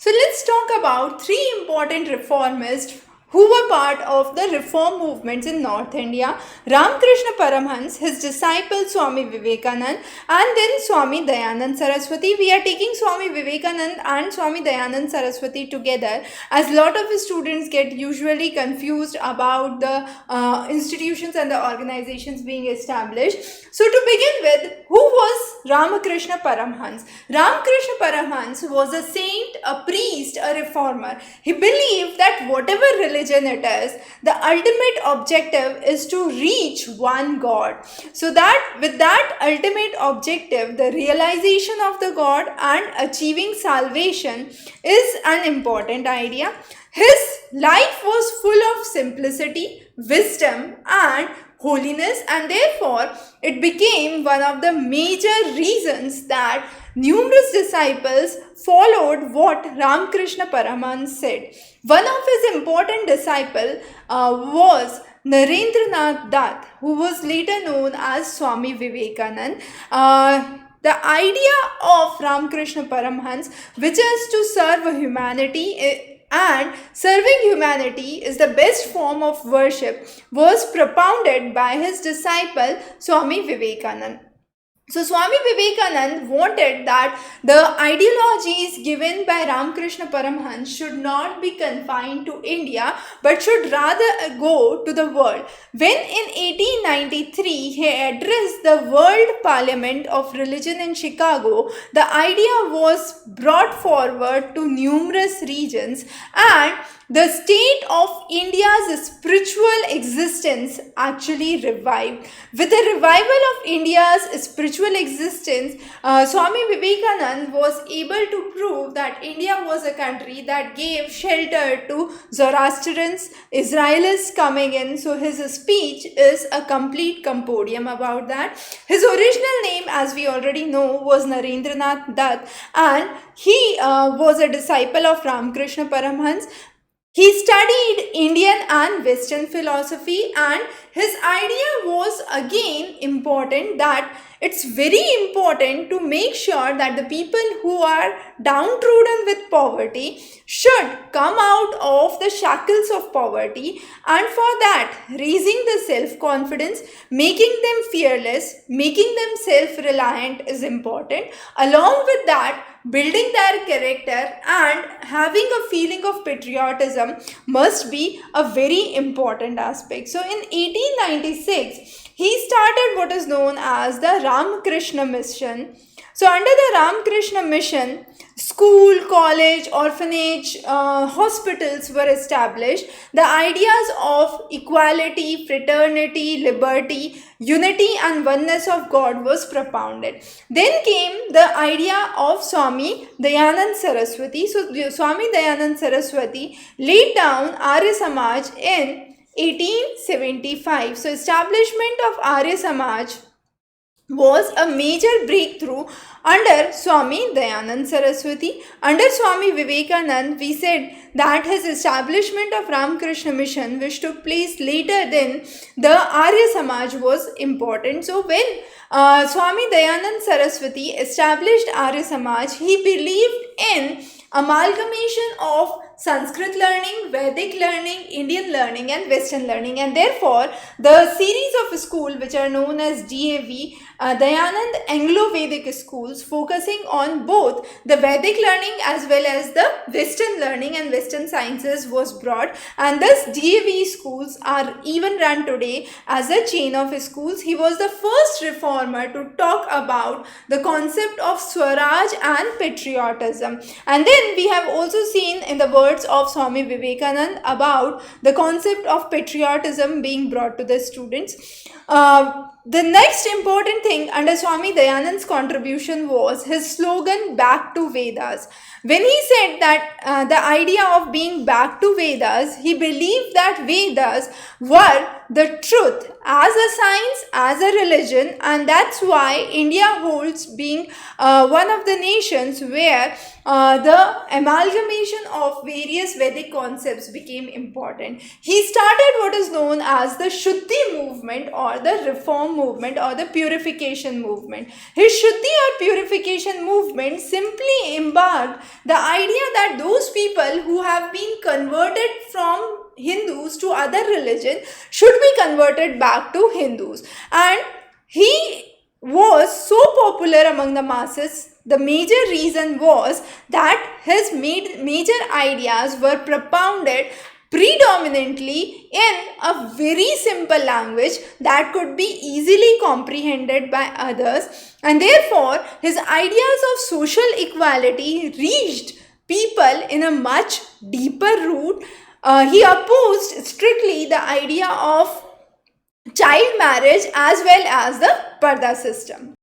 So let's talk about three important reformists who were part of the reform movements in North India: Ramakrishna Paramhansa, his disciple Swami Vivekananda, and then Swami Dayanand Saraswati. We are taking Swami Vivekananda and Swami Dayanand Saraswati together, as a lot of students get usually confused about the institutions and the organizations being established. So to begin with, who was Ramakrishna Paramhansa? Ramakrishna Paramhansa was a saint, a priest, a reformer. He believed that whatever religion it is, the ultimate objective is to reach one God. So that with that ultimate objective, the realization of the God and achieving salvation is an important idea. His life was full of simplicity, wisdom, and holiness, and therefore it became one of the major reasons that numerous disciples followed what Ramakrishna Paramhansa said. One of his important disciples was Narendranath Dutt, who was later known as Swami Vivekananda. The idea of Ramakrishna Paramhansa, which is to serve humanity, and serving humanity is the best form of worship, was propounded by his disciple Swami Vivekananda. So Swami Vivekananda wanted that the ideologies given by Ramakrishna Paramhansa should not be confined to India, but should rather go to the world. When in 1893 he addressed the World Parliament of Religion in Chicago, the idea was brought forward to numerous regions, and the state of India's spiritual existence actually revived. With the revival of India's spiritual existence, Swami Vivekananda was able to prove that India was a country that gave shelter to Zoroastrians, Israelis coming in. So his speech is a complete compendium about that. His original name, as we already know, was Narendranath Dutt, and he was a disciple of Ramakrishna Paramhansa. He studied Indian and Western philosophy, and his idea was again important, that it's very important to make sure that the people who are downtrodden with poverty should come out of the shackles of poverty, and for that raising the self-confidence, making them fearless, making them self-reliant is important. Along with that, building their character and having a feeling of patriotism must be a very important aspect. So in 1896, he started what is known as the Ramakrishna Mission. So under the Ramakrishna Mission, school, college, orphanage, hospitals were established. The ideas of equality, fraternity, liberty, unity and oneness of God was propounded. Then came the idea of Swami Dayanand Saraswati. So Swami Dayanand Saraswati laid down Arya Samaj in 1875. So establishment of Arya Samaj was a major breakthrough under Swami Dayanand Saraswati. Under Swami Vivekananda, we said that his establishment of Ramakrishna Mission, which took place later than the Arya Samaj, was important. So when Swami Dayanand Saraswati established Arya Samaj, he believed in amalgamation of Sanskrit learning, Vedic learning, Indian learning and Western learning, and therefore the series of schools which are known as DAV, Dayanand Anglo-Vedic schools, focusing on both the Vedic learning as well as the Western learning and Western sciences, was brought, and thus DAV schools are even run today as a chain of schools. He was the first reformer to talk about the concept of Swaraj and patriotism. And then we have also seen in the words of Swami Vivekananda about the concept of patriotism being brought to the students. The next important thing under Swami Dayanand's contribution was his slogan, "Back to Vedas." When he said that the idea of being back to Vedas, he believed that Vedas were the truth as a science, as a religion, and that's why India holds being one of the nations where the amalgamation of various Vedic concepts became important. He started what is known as the Shuddhi movement or the reform reform movement or the purification movement. His Shuddhi or purification movement simply embarked the idea that those people who have been converted from Hindus to other religion should be converted back to Hindus. And he was so popular among the masses. The major reason was that his major ideas were propounded predominantly in a very simple language that could be easily comprehended by others, and therefore his ideas of social equality reached people in a much deeper root. He opposed strictly the idea of child marriage as well as the Parda system.